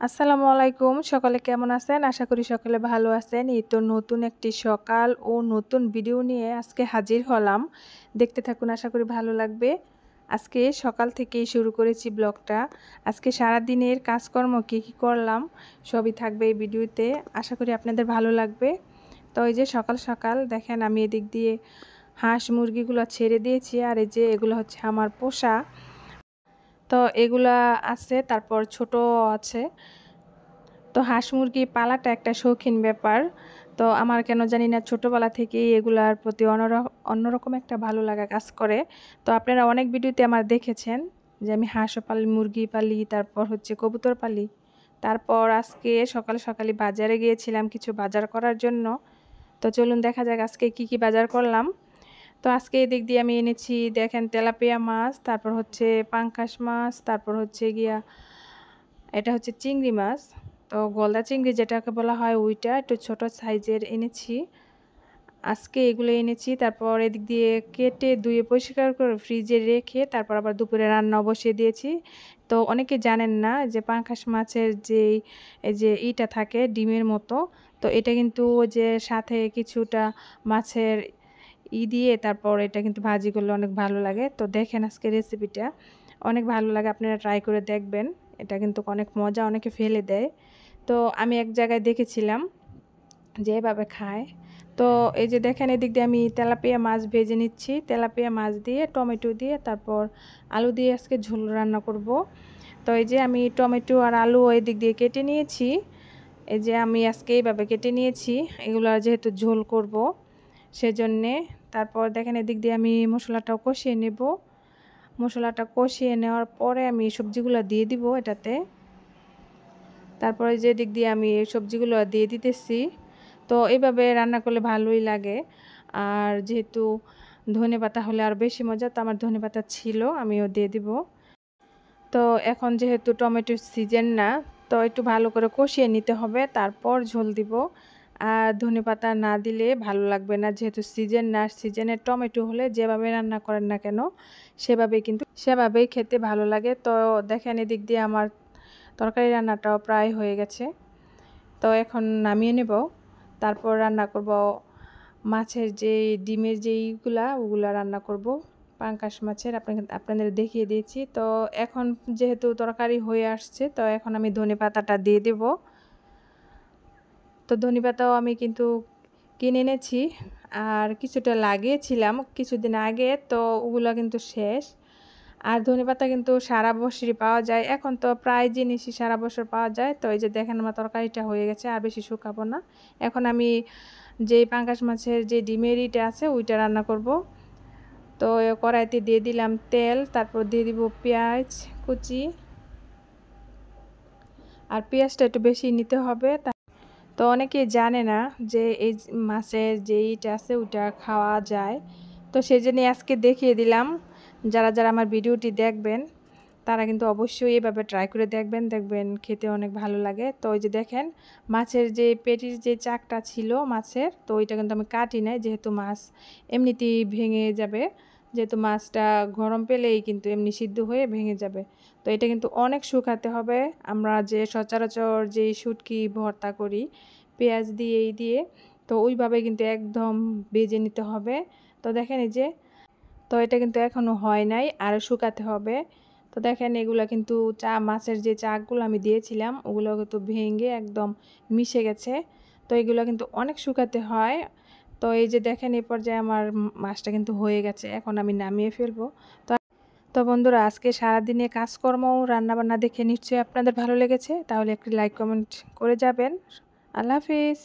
আসসালামু আলাইকুম। সকলে কেমন আছেন? আশা করি সকলে ভালো আছেন। এই তো নতুন একটি সকাল ও নতুন ভিডিও নিয়ে আজকে হাজির হলাম। দেখতে থাকুন, আশা করি ভালো লাগবে। আজকে সকাল থেকেই শুরু করেছি ব্লগটা। আজকে সারাদিনের কাজকর্ম কী করলাম সবই থাকবে এই ভিডিওতে। আশা করি আপনাদের ভালো লাগবে। তো এই যে সকাল সকাল দেখেন আমি এদিক দিয়ে হাঁস মুরগিগুলো ছেড়ে দিয়েছি, আর এই যে এগুলো হচ্ছে আমার পোষা। তো এগুলা আছে, তারপর ছোট আছে। তো হাঁস মুরগি পালাটা একটা শৌখিন ব্যাপার। তো আমার কেন জানি না ছোটোবেলা থেকেই এগুলার প্রতি অন্যরকম একটা ভালো লাগা কাজ করে। তো আপনারা অনেক ভিডিওতে আমার দেখেছেন যে আমি হাঁসও পালি, মুরগি পালি, তারপর হচ্ছে কবুতর পালি। তারপর আজকে সকাল সকালে বাজারে গিয়েছিলাম কিছু বাজার করার জন্য। তো চলুন দেখা যাক আজকে কি কি বাজার করলাম। তো আজকে এদিক দিয়ে আমি এনেছি দেখেন তেলাপিয়া মাছ, তারপর হচ্ছে পাঙ্কাশ মাছ, তারপর হচ্ছে গিয়া এটা হচ্ছে চিংড়ি মাছ। তো গলদা চিংড়ি যেটাকে বলা হয় ওইটা একটু ছোট সাইজের এনেছি। আজকে এগুলো এনেছি, তারপর এদিক দিয়ে কেটে ধুয়ে পরিষ্কার করে ফ্রিজে রেখে তারপর আবার দুপুরে রান্না বসিয়ে দিয়েছি। তো অনেকে জানেন না যে পাঙ্কাশ মাছের এই যে ইটা থাকে ডিমের মতো, তো এটা কিন্তু ওই যে সাথে কিছুটা মাছের দিয়ে তারপর এটা কিন্তু ভাজি করলে অনেক ভালো লাগে। তো দেখেন আজকে রেসিপিটা অনেক ভালো লাগে, আপনারা ট্রাই করে দেখবেন। এটা কিন্তু অনেক মজা, অনেকে ফেলে দেয়। তো আমি এক জায়গায় দেখেছিলাম যে এভাবে খায়। তো এই যে দেখেন এদিক দিয়ে আমি তেলাপিয়া মাছ ভেজে নিচ্ছি। তেলাপিয়া মাছ দিয়ে টমেটো দিয়ে তারপর আলু দিয়ে আজকে ঝোল রান্না করব। তো এই যে আমি টমেটো আর আলু এদিক দিয়ে কেটে নিয়েছি। এই যে আমি আজকে এইভাবে কেটে নিয়েছি, এগুলো যেহেতু ঝোল করব সেজন্যে। তারপর দেখেন এদিক দিয়ে আমি মশলাটাও কষিয়ে নেব। মশলাটা কষিয়ে নেওয়ার পরে আমি সবজিগুলো দিয়ে দিব এটাতে। তারপরে যে দিক দিয়ে আমি সবজিগুলো দিয়ে দিতেছি। তো এইভাবে রান্না করলে ভালোই লাগে। আর যেহেতু ধনেপাতা হলে আর বেশি মজা, তো আমার ধনেপাতা ছিল, আমিও দিয়ে দিব। তো এখন যেহেতু টমেটোর সিজন না, তো একটু ভালো করে কষিয়ে নিতে হবে, তারপর ঝোল দিব। আর ধনেপাতা না দিলে ভালো লাগবে না, যেহেতু সিজন না। সিজনের টমেটো হলে যেভাবে রান্না করেন না কেন সেভাবেই খেতে ভালো লাগে। তো দেখেন এদিক দিয়ে আমার তরকারি রান্নাটাও প্রায় হয়ে গেছে। তো এখন নামিয়ে নেব, তারপর রান্না করব মাছের যে ডিমের যেইগুলা ওগুলা রান্না করব পাঙ্কাশ মাছের। আপনাদের দেখিয়ে দিয়েছি। তো এখন যেহেতু তরকারি হয়ে আসছে, তো এখন আমি ধনেপাতাটা দিয়ে দেব। তো ধনেপাতাও আমি কিন্তু কিনে এনেছি, আর কিছুটা লাগিয়েছিলাম কিছুদিন আগে, তো ওগুলো কিন্তু শেষ। আর ধনেপাতা কিন্তু সারা বছরই পাওয়া যায়, এখন তো প্রায় জিনিসই সারা বছর পাওয়া যায়। তো এই যে দেখেন আমার তরকারিটা হয়ে গেছে, আর বেশি শুকাবো না। এখন আমি যে পাঙ্কাশ মাছের যে ডিমের ইটা আছে ওইটা রান্না করব। তো কড়াইতে দিয়ে দিলাম তেল, তারপর দিয়ে দিব পেঁয়াজ কুচি। আর পেঁয়াজটা একটু বেশি নিতে হবে। তো অনেকেই জানে না যে এই মাছের যে ইটা আছে ওইটা খাওয়া যায়। তো সেজন্য আজকে দেখিয়ে দিলাম। যারা যারা আমার ভিডিওটি দেখবেন তারা কিন্তু অবশ্যই এভাবে ট্রাই করে দেখবেন, দেখবেন খেতে অনেক ভালো লাগে। তো ওই যে দেখেন মাছের যে পেটির যে চাকটা ছিল মাছের, তো ওইটা কিন্তু আমি কাটি নাই, যেহেতু মাছ এমনিতেই ভেঙে যাবে। যেহেতু মাছটা গরম পেলেই কিন্তু এমনি সিদ্ধ হয়ে ভেঙে যাবে। তো এটা কিন্তু অনেক শুকাতে হবে। আমরা যে সচরাচর যে শুটকি ভর্তা করি পেঁয়াজ দিয়ে, তো ওইভাবে কিন্তু একদম ভেজে নিতে হবে। তো দেখেন এই যে, তো এটা কিন্তু এখনো হয় নাই, আরও শুকাতে হবে। তো দেখেন এগুলা কিন্তু মাছের যে চাকগুলো আমি দিয়েছিলাম ওগুলো কিন্তু ভেঙে একদম মিশে গেছে। তো এগুলো কিন্তু অনেক শুকাতে হয়। তো এই যে দেখেন এই পর্যায়ে আমার মাছটা কিন্তু হয়ে গেছে, এখন আমি নামিয়ে ফেলবো। তো তো বন্ধুরা আজকে সারাদিনে কাজকর্ম রান্নাবান্না দেখে নিশ্চয়ই আপনাদের ভালো লেগেছে, তাহলে একটি লাইক কমেন্ট করে যাবেন। আল্লাহ হাফিজ।